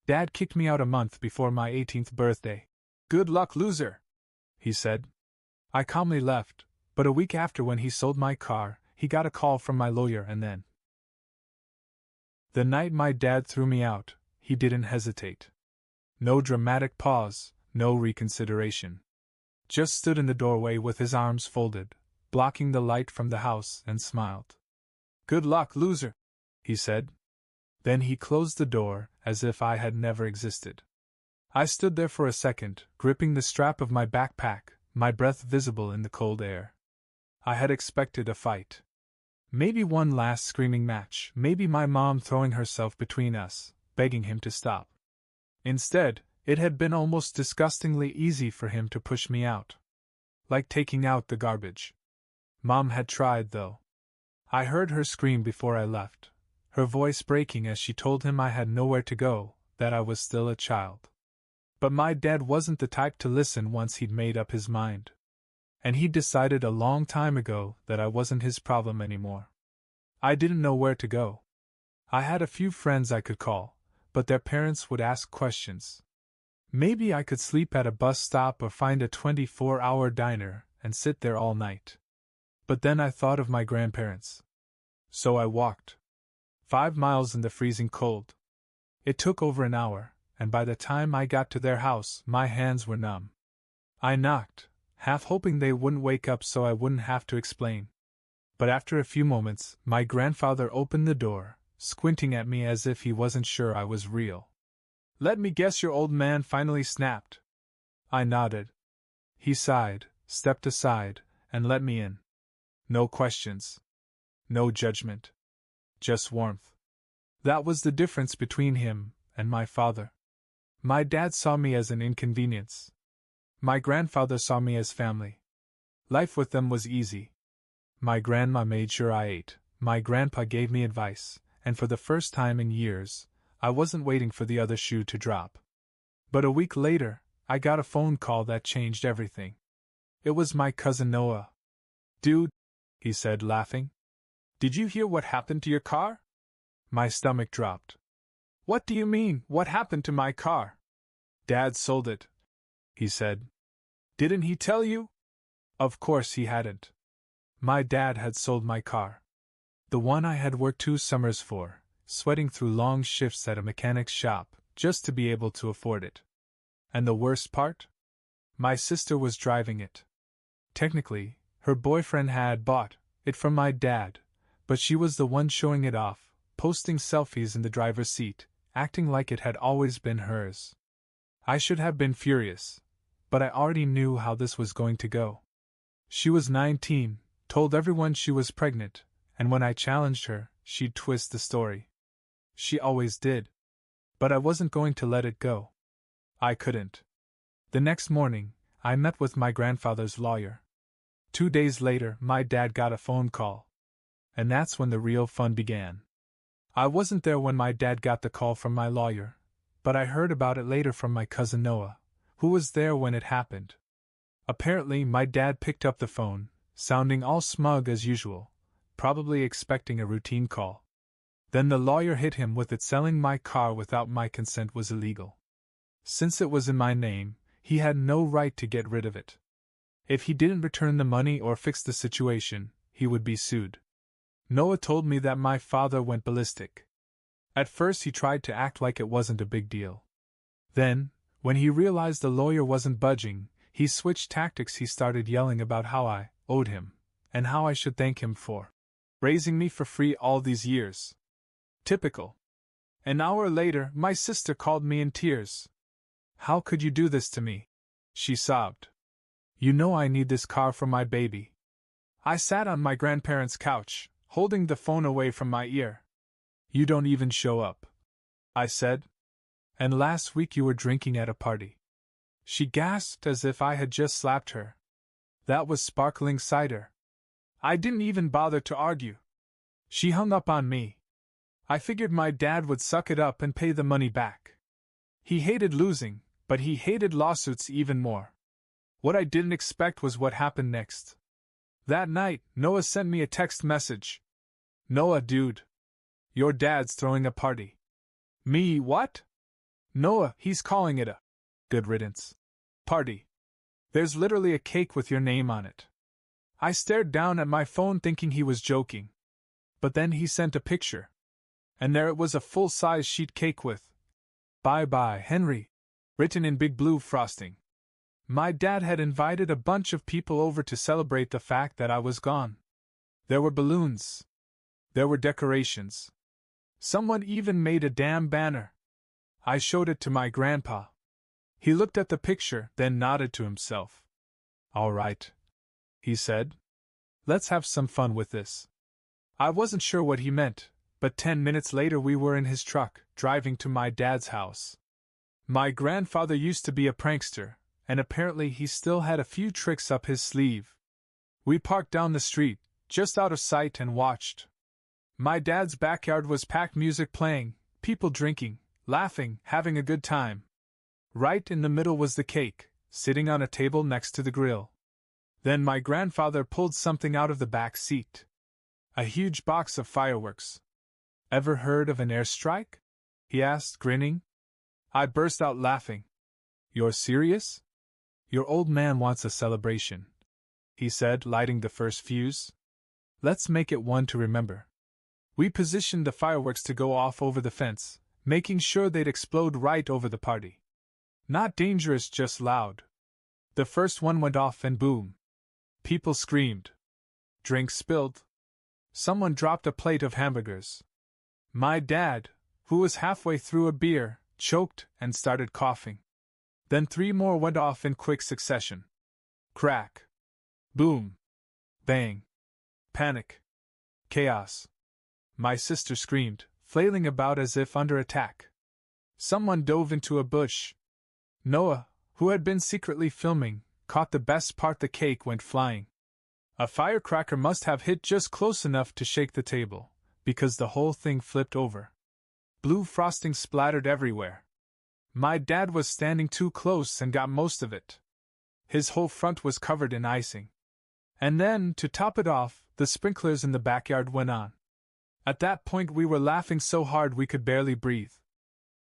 Dad kicked me out a month before my 18th birthday. Good luck, loser, he said. I calmly left, but a week after, when he sold my car, he got a call from my lawyer, and then. The night my dad threw me out, he didn't hesitate. No dramatic pause, no reconsideration. Just stood in the doorway with his arms folded, blocking the light from the house, and smiled. Good luck, loser, he said. Then he closed the door, as if I had never existed. I stood there for a second, gripping the strap of my backpack, my breath visible in the cold air. I had expected a fight. Maybe one last screaming match, maybe my mom throwing herself between us, begging him to stop. Instead, it had been almost disgustingly easy for him to push me out. Like taking out the garbage. Mom had tried, though. I heard her scream before I left, her voice breaking as she told him I had nowhere to go, that I was still a child. But my dad wasn't the type to listen once he'd made up his mind. And he'd decided a long time ago that I wasn't his problem anymore. I didn't know where to go. I had a few friends I could call, but their parents would ask questions. Maybe I could sleep at a bus stop or find a 24-hour diner and sit there all night. But then I thought of my grandparents. So I walked. 5 miles in the freezing cold. It took over an hour, and by the time I got to their house, my hands were numb. I knocked, half hoping they wouldn't wake up so I wouldn't have to explain. But after a few moments, my grandfather opened the door, squinting at me as if he wasn't sure I was real. Let me guess, your old man finally snapped. I nodded. He sighed, stepped aside, and let me in. No questions. No judgment. Just warmth. That was the difference between him and my father. My dad saw me as an inconvenience. My grandfather saw me as family. Life with them was easy. My grandma made sure I ate, my grandpa gave me advice, and for the first time in years, I wasn't waiting for the other shoe to drop. But a week later, I got a phone call that changed everything. It was my cousin Noah. Dude, he said, laughing. Did you hear what happened to your car? My stomach dropped. What do you mean, what happened to my car? Dad sold it, he said. Didn't he tell you? Of course he hadn't. My dad had sold my car. The one I had worked 2 summers for, sweating through long shifts at a mechanic's shop, just to be able to afford it. And the worst part? My sister was driving it. Technically, her boyfriend had bought it from my dad, but she was the one showing it off, posting selfies in the driver's seat, acting like it had always been hers. I should have been furious, but I already knew how this was going to go. She was 19, told everyone she was pregnant, and when I challenged her, she'd twist the story. She always did. But I wasn't going to let it go. I couldn't. The next morning, I met with my grandfather's lawyer. 2 days later, my dad got a phone call. And that's when the real fun began. I wasn't there when my dad got the call from my lawyer, but I heard about it later from my cousin Noah, who was there when it happened. Apparently, my dad picked up the phone, sounding all smug as usual, probably expecting a routine call. Then the lawyer hit him with it, selling my car without my consent was illegal. Since it was in my name, he had no right to get rid of it. If he didn't return the money or fix the situation, he would be sued. Noah told me that my father went ballistic. At first he tried to act like it wasn't a big deal. Then, when he realized the lawyer wasn't budging, he switched tactics. He started yelling about how I owed him, and how I should thank him for raising me for free all these years. Typical. An hour later, my sister called me in tears. How could you do this to me? She sobbed. You know I need this car for my baby. I sat on my grandparents' couch, holding the phone away from my ear. You don't even show up, I said. And last week you were drinking at a party. She gasped as if I had just slapped her. That was sparkling cider. I didn't even bother to argue. She hung up on me. I figured my dad would suck it up and pay the money back. He hated losing, but he hated lawsuits even more. What I didn't expect was what happened next. That night, Noah sent me a text message. Noah, dude. Your dad's throwing a party. Me, what? Noah, he's calling it a good riddance party. There's literally a cake with your name on it. I stared down at my phone thinking he was joking. But then he sent a picture. And there it was, a full-size sheet cake with "Bye bye, Henry" written in big blue frosting. My dad had invited a bunch of people over to celebrate the fact that I was gone. There were balloons. There were decorations. Someone even made a damn banner. I showed it to my grandpa. He looked at the picture, then nodded to himself. "All right," he said. "Let's have some fun with this." I wasn't sure what he meant, but 10 minutes later we were in his truck, driving to my dad's house. My grandfather used to be a prankster, and apparently he still had a few tricks up his sleeve. We parked down the street, just out of sight, and watched. My dad's backyard was packed, music playing, people drinking, laughing, having a good time. Right in the middle was the cake, sitting on a table next to the grill. Then my grandfather pulled something out of the back seat. A huge box of fireworks. "Ever heard of an airstrike?" he asked, grinning. I burst out laughing. "You're serious?" "Your old man wants a celebration," he said, lighting the first fuse. "Let's make it one to remember." We positioned the fireworks to go off over the fence, making sure they'd explode right over the party. Not dangerous, just loud. The first one went off and boom. People screamed. Drinks spilled. Someone dropped a plate of hamburgers. My dad, who was halfway through a beer, choked and started coughing. Then 3 more went off in quick succession. Crack. Boom. Bang. Panic. Chaos. My sister screamed, flailing about as if under attack. Someone dove into a bush. Noah, who had been secretly filming, caught the best part: the cake went flying. A firecracker must have hit just close enough to shake the table, because the whole thing flipped over. Blue frosting splattered everywhere. My dad was standing too close and got most of it. His whole front was covered in icing. And then, to top it off, the sprinklers in the backyard went on. At that point we were laughing so hard we could barely breathe.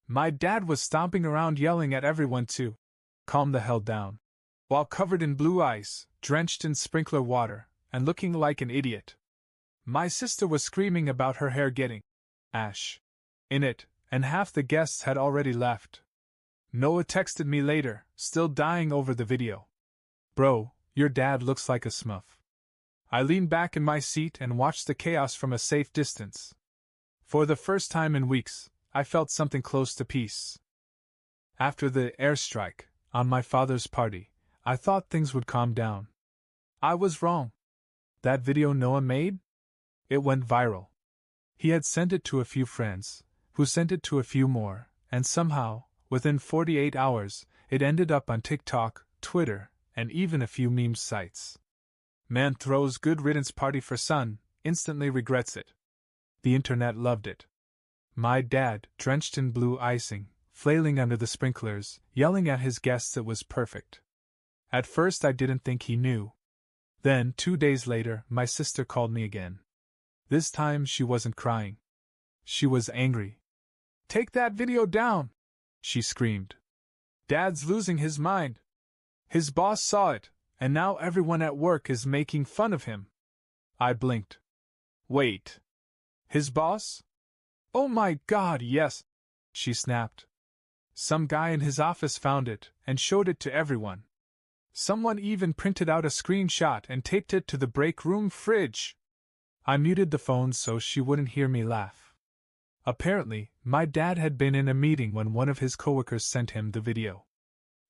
My dad was stomping around yelling at everyone to calm the hell down, while covered in blue ice, drenched in sprinkler water, and looking like an idiot. My sister was screaming about her hair getting ash in it, and half the guests had already left. Noah texted me later, still dying over the video. "Bro, your dad looks like a smurf." I leaned back in my seat and watched the chaos from a safe distance. For the first time in weeks, I felt something close to peace. After the airstrike on my father's party, I thought things would calm down. I was wrong. That video Noah made? It went viral. He had sent it to a few friends, who sent it to a few more, and somehow, within 48 hours, it ended up on TikTok, Twitter, and even a few meme sites. Man throws good riddance party for son, instantly regrets it. The internet loved it. My dad, drenched in blue icing, flailing under the sprinklers, yelling at his guests, it was perfect. At first I didn't think he knew. Then, 2 days later, my sister called me again. This time she wasn't crying. She was angry. "Take that video down!" she screamed. "Dad's losing his mind. His boss saw it, and now everyone at work is making fun of him." I blinked. "Wait. His boss? Oh my God, yes!" she snapped. "Some guy in his office found it and showed it to everyone. Someone even printed out a screenshot and taped it to the break room fridge." I muted the phone so she wouldn't hear me laugh. Apparently, my dad had been in a meeting when one of his coworkers sent him the video.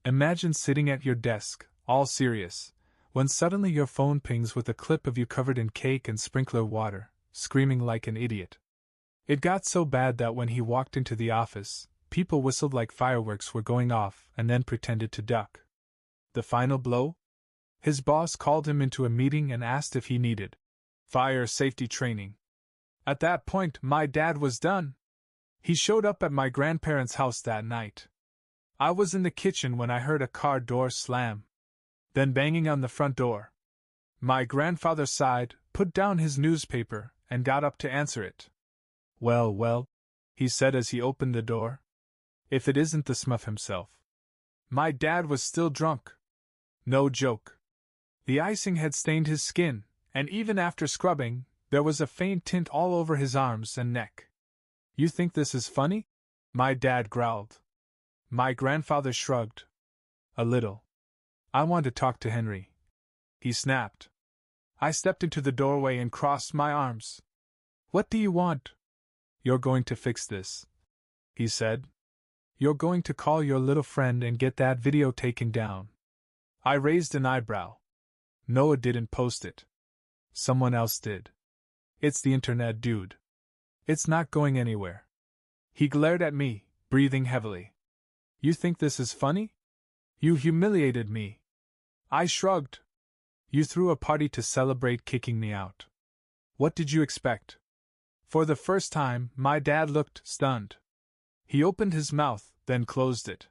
Imagine sitting at your desk, all serious, when suddenly your phone pings with a clip of you covered in cake and sprinkler water, screaming like an idiot. It got so bad that when he walked into the office, people whistled like fireworks were going off and then pretended to duck. The final blow? His boss called him into a meeting and asked if he needed fire safety training. At that point, my dad was done. He showed up at my grandparents' house that night. I was in the kitchen when I heard a car door slam, then banging on the front door. My grandfather sighed, put down his newspaper, and got up to answer it. Well, he said as he opened the door. If it isn't the Smurf himself. My dad was still drunk. No joke. The icing had stained his skin, and even after scrubbing, there was a faint tint all over his arms and neck. You think this is funny? My dad growled. My grandfather shrugged. A little. I want to talk to Henry. He snapped. I stepped into the doorway and crossed my arms. What do you want? You're going to fix this, he said. You're going to call your little friend and get that video taken down. I raised an eyebrow. Noah didn't post it. Someone else did. It's the internet, dude. It's not going anywhere. He glared at me, breathing heavily. You think this is funny? You humiliated me. I shrugged. You threw a party to celebrate kicking me out. What did you expect? For the first time, my dad looked stunned. He opened his mouth, then closed it.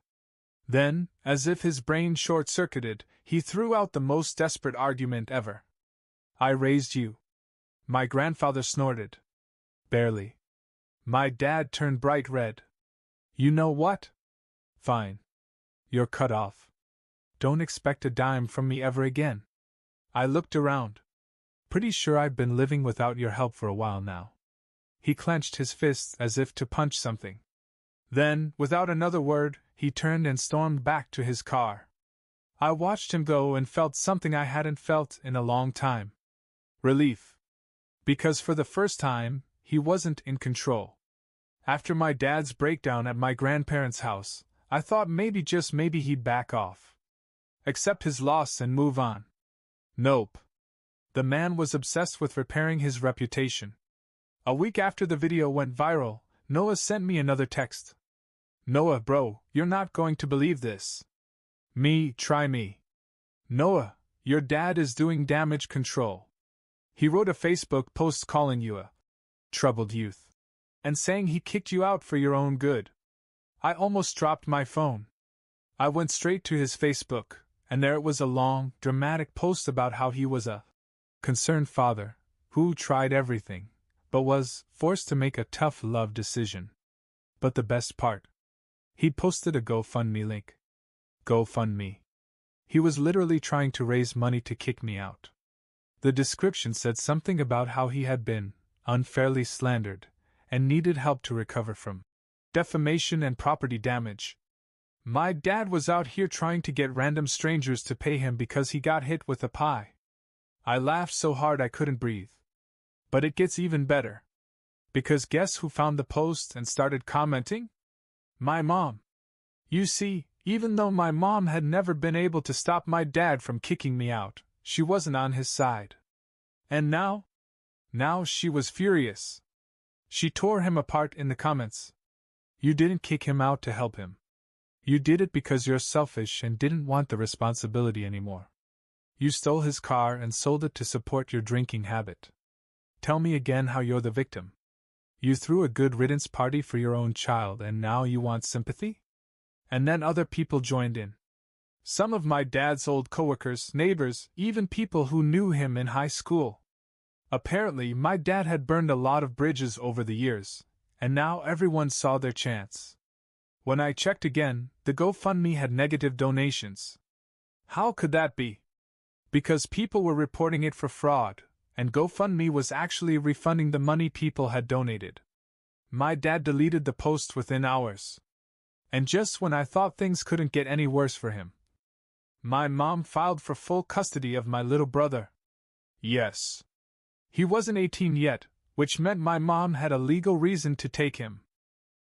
Then, as if his brain short-circuited, he threw out the most desperate argument ever. I raised you. My grandfather snorted. Barely. My dad turned bright red. You know what? Fine. You're cut off. Don't expect a dime from me ever again. I looked around. Pretty sure I've been living without your help for a while now. He clenched his fists as if to punch something. Then, without another word, he turned and stormed back to his car. I watched him go and felt something I hadn't felt in a long time. Relief. Because for the first time, he wasn't in control. After my dad's breakdown at my grandparents' house, I thought maybe just maybe he'd back off. Accept his loss and move on. Nope. The man was obsessed with repairing his reputation. A week after the video went viral, Noah sent me another text. Noah, bro, you're not going to believe this. Try me. Noah, your dad is doing damage control. He wrote a Facebook post calling you a troubled youth and saying he kicked you out for your own good. I almost dropped my phone. I went straight to his Facebook, and there it was, a long, dramatic post about how he was a concerned father who tried everything, but was forced to make a tough love decision. But the best part? He'd posted a GoFundMe link. GoFundMe. He was literally trying to raise money to kick me out. The description said something about how he had been unfairly slandered and needed help to recover from defamation and property damage. My dad was out here trying to get random strangers to pay him because he got hit with a pie. I laughed so hard I couldn't breathe. But it gets even better. Because guess who found the post and started commenting? My mom. You see, even though my mom had never been able to stop my dad from kicking me out, she wasn't on his side. And now? Now she was furious. She tore him apart in the comments. You didn't kick him out to help him. You did it because you're selfish and didn't want the responsibility anymore. You stole his car and sold it to support your drinking habit. Tell me again how you're the victim. You threw a good riddance party for your own child and now you want sympathy? And then other people joined in. Some of my dad's old coworkers, neighbors, even people who knew him in high school. Apparently, my dad had burned a lot of bridges over the years, and now everyone saw their chance. When I checked again, the GoFundMe had negative donations. How could that be? Because people were reporting it for fraud, and GoFundMe was actually refunding the money people had donated. My dad deleted the post within hours. And just when I thought things couldn't get any worse for him, my mom filed for full custody of my little brother. Yes. He wasn't 18 yet, which meant my mom had a legal reason to take him.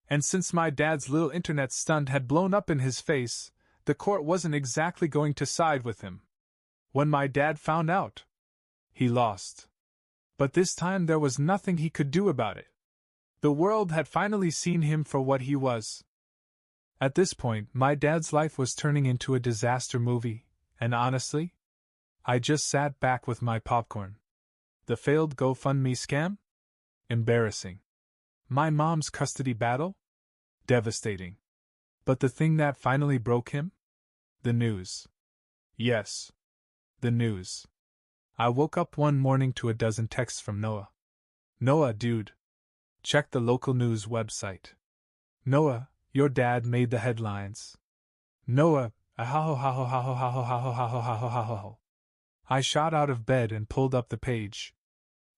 And since my dad's little internet stunt had blown up in his face, the court wasn't exactly going to side with him. When my dad found out, he lost. But this time there was nothing he could do about it. The world had finally seen him for what he was. At this point, my dad's life was turning into a disaster movie, and honestly, I just sat back with my popcorn. The failed GoFundMe scam? Embarrassing. My mom's custody battle? Devastating. But the thing that finally broke him? The news. Yes. The news. I woke up one morning to a dozen texts from Noah. Noah, dude. Check the local news website. Noah, Your dad made the headlines. Noah, I shot out of bed and pulled up the page.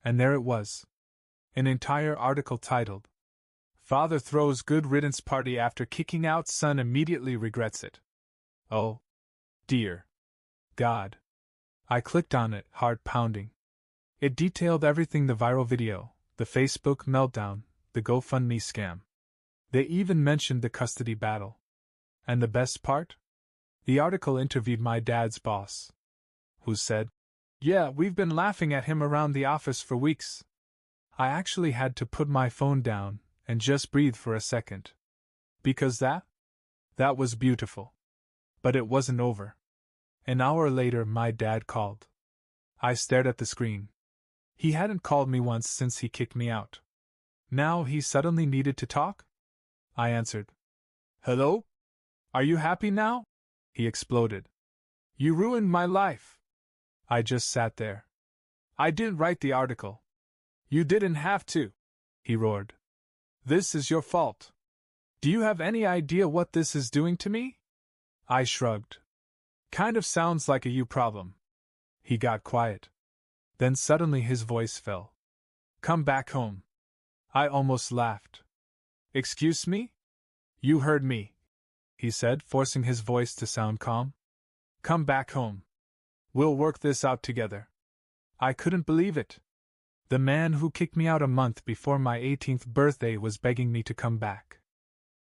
And there it was. An entire article titled, Father Throws Good Riddance Party After Kicking Out Son Immediately Regrets It. Oh, dear God. I clicked on it, heart pounding. It detailed everything: the viral video, the Facebook meltdown, the GoFundMe scam. They even mentioned the custody battle. And the best part? The article interviewed my dad's boss, who said, "Yeah, we've been laughing at him around the office for weeks." I actually had to put my phone down and just breathe for a second. Because that was beautiful. But it wasn't over. An hour later, my dad called. I stared at the screen. He hadn't called me once since he kicked me out. Now he suddenly needed to talk? I answered. "Hello? Are you happy now?" He exploded. "You ruined my life." I just sat there. "I didn't write the article." "You didn't have to," he roared. "This is your fault. Do you have any idea what this is doing to me?" I shrugged. "Kind of sounds like a you problem." He got quiet. Then suddenly his voice fell. "Come back home." I almost laughed. "Excuse me?" "You heard me," he said, forcing his voice to sound calm. "Come back home. We'll work this out together." I couldn't believe it. The man who kicked me out a month before my 18th birthday was begging me to come back.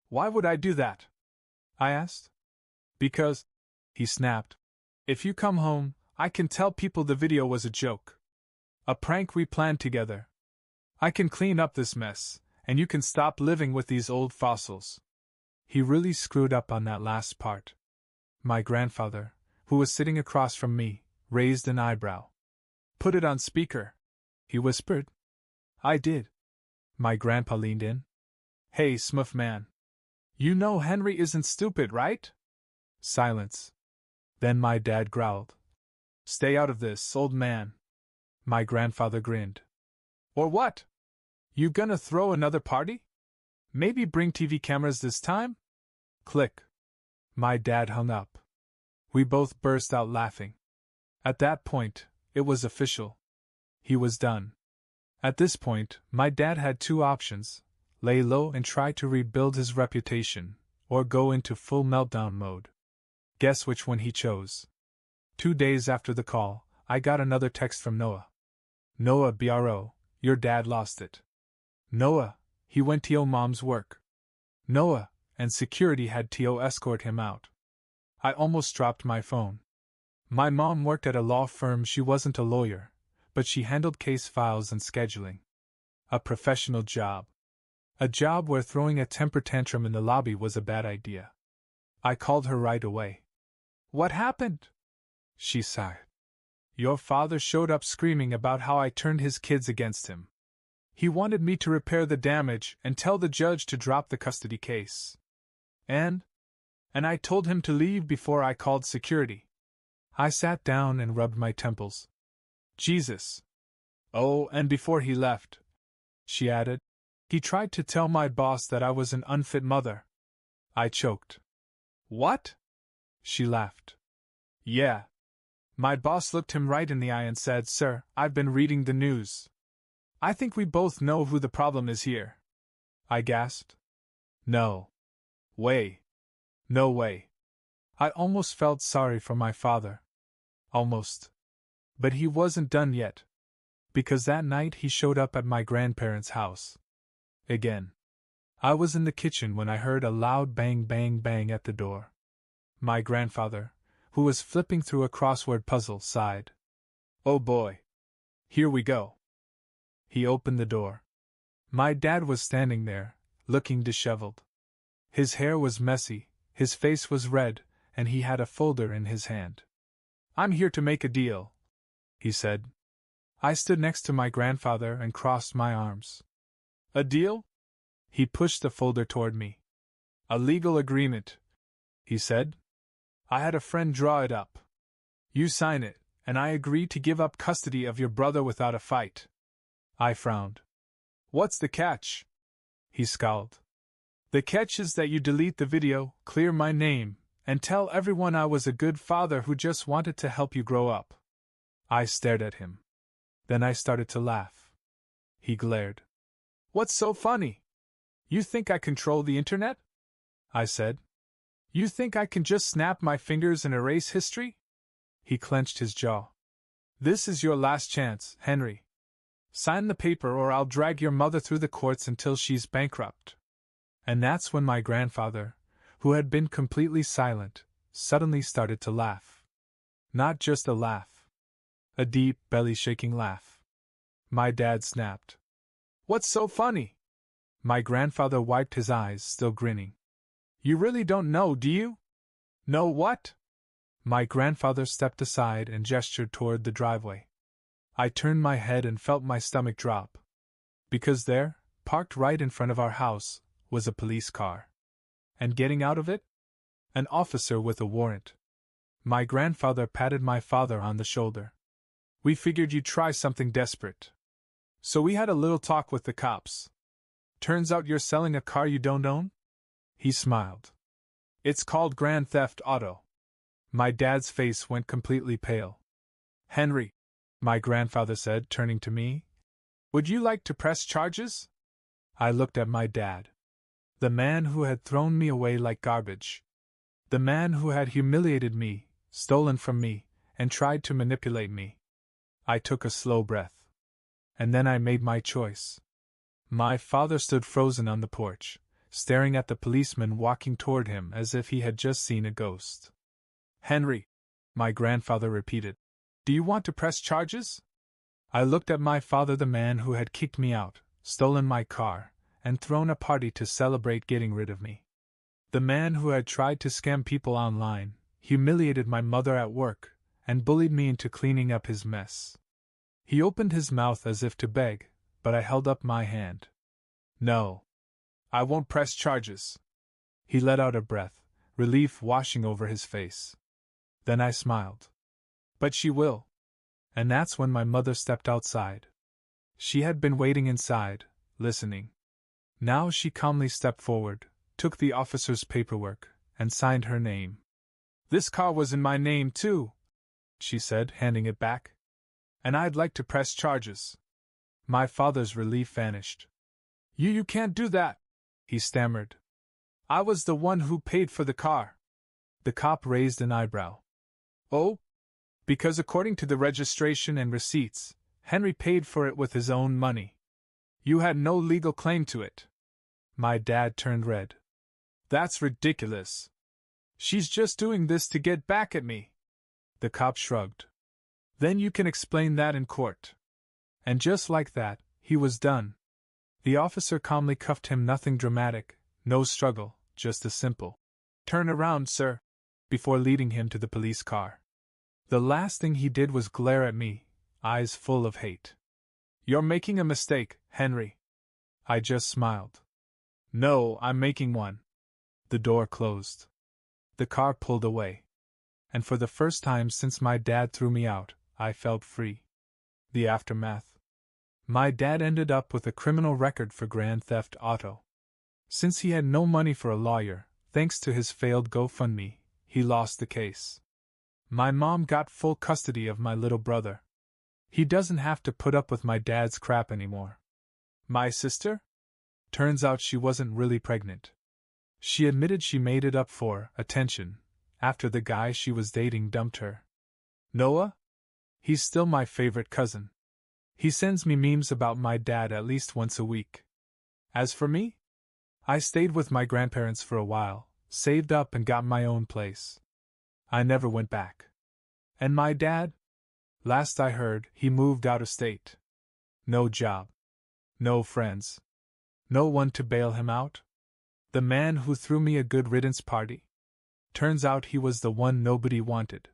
"Why would I do that?" I asked. "Because," he snapped, "if you come home, I can tell people the video was a joke. A prank we planned together. I can clean up this mess, and you can stop living with these old fossils." He really screwed up on that last part. My grandfather, who was sitting across from me, raised an eyebrow. "Put it on speaker," he whispered. I did. My grandpa leaned in. "Hey, Smuff man. You know Henry isn't stupid, right?" Silence. Then my dad growled. "Stay out of this, old man." My grandfather grinned. "Or what? You gonna throw another party? Maybe bring TV cameras this time?" Click. My dad hung up. We both burst out laughing. At that point, it was official. He was done. At this point, my dad had two options: lay low and try to rebuild his reputation, or go into full meltdown mode. Guess which one he chose. 2 days after the call, I got another text from Noah. "Noah bro, your dad lost it." Noah, he went to your mom's work. Noah, and security had to escort him out. I almost dropped my phone. My mom worked at a law firm. She wasn't a lawyer, but she handled case files and scheduling. A professional job. A job where throwing a temper tantrum in the lobby was a bad idea. I called her right away. "What happened?" She sighed. "Your father showed up screaming about how I turned his kids against him. He wanted me to repair the damage and tell the judge to drop the custody case. And I told him to leave before I called security." I sat down and rubbed my temples. "Jesus. Oh, and before he left," she added, "he tried to tell my boss that I was an unfit mother." I choked. "What?" She laughed. "Yeah. My boss looked him right in the eye and said, 'Sir, I've been reading the news. I think we both know who the problem is here.'" I gasped. No way. No way. I almost felt sorry for my father. Almost. But he wasn't done yet. Because that night he showed up at my grandparents' house. Again. I was in the kitchen when I heard a loud bang bang bang at the door. My grandfather, who was flipping through a crossword puzzle, sighed. "Oh boy. Here we go." He opened the door. My dad was standing there, looking disheveled. His hair was messy, his face was red, and he had a folder in his hand. "I'm here to make a deal," he said. I stood next to my grandfather and crossed my arms. "A deal?" He pushed the folder toward me. "A legal agreement," he said. "I had a friend draw it up. You sign it, and I agree to give up custody of your brother without a fight." I frowned. "What's the catch?" He scowled. The catch is that you delete the video, clear my name, and tell everyone I was a good father who just wanted to help you grow up. I stared at him. Then I started to laugh. He glared. What's so funny? You think I control the internet? I said. You think I can just snap my fingers and erase history? He clenched his jaw. This is your last chance, Henry. Sign the paper or I'll drag your mother through the courts until she's bankrupt. And that's when my grandfather, who had been completely silent, suddenly started to laugh. Not just a laugh. A deep, belly-shaking laugh. My dad snapped. What's so funny? My grandfather wiped his eyes, still grinning. You really don't know, do you? Know what? My grandfather stepped aside and gestured toward the driveway. I turned my head and felt my stomach drop. Because there, parked right in front of our house, was a police car. And getting out of it? An officer with a warrant. My grandfather patted my father on the shoulder. We figured you'd try something desperate. So we had a little talk with the cops. Turns out you're selling a car you don't own? He smiled. It's called Grand Theft Auto. My dad's face went completely pale. Henry, my grandfather said, turning to me, would you like to press charges? I looked at my dad. The man who had thrown me away like garbage. The man who had humiliated me, stolen from me, and tried to manipulate me. I took a slow breath. And then I made my choice. My father stood frozen on the porch, staring at the policeman walking toward him as if he had just seen a ghost. Henry, my grandfather repeated, do you want to press charges? I looked at my father, the man who had kicked me out, stolen my car, and thrown a party to celebrate getting rid of me. The man who had tried to scam people online, humiliated my mother at work, and bullied me into cleaning up his mess. He opened his mouth as if to beg, but I held up my hand. No. I won't press charges. He let out a breath, relief washing over his face. Then I smiled. But she will. And that's when my mother stepped outside. She had been waiting inside, listening. Now she calmly stepped forward, took the officer's paperwork, and signed her name. This car was in my name, too, she said, handing it back. And I'd like to press charges. My father's relief vanished. You can't do that, he stammered. I was the one who paid for the car. The cop raised an eyebrow. Oh? Because according to the registration and receipts, Henry paid for it with his own money. You had no legal claim to it. My dad turned red. That's ridiculous. She's just doing this to get back at me. The cop shrugged. Then you can explain that in court. And just like that, he was done. The officer calmly cuffed him, nothing dramatic, no struggle, just a simple, "Turn around, sir," before leading him to the police car. The last thing he did was glare at me, eyes full of hate. You're making a mistake, Henry. I just smiled. No, I'm making one. The door closed. The car pulled away. And for the first time since my dad threw me out, I felt free. The aftermath. My dad ended up with a criminal record for Grand Theft Auto. Since he had no money for a lawyer, thanks to his failed GoFundMe, he lost the case. My mom got full custody of my little brother. He doesn't have to put up with my dad's crap anymore. My sister? Turns out she wasn't really pregnant. She admitted she made it up for attention after the guy she was dating dumped her. Noah? He's still my favorite cousin. He sends me memes about my dad at least once a week. As for me? I stayed with my grandparents for a while, saved up and got my own place. I never went back. And my dad? Last I heard, he moved out of state. No job. No friends. No one to bail him out? The man who threw me a good riddance party? Turns out he was the one nobody wanted.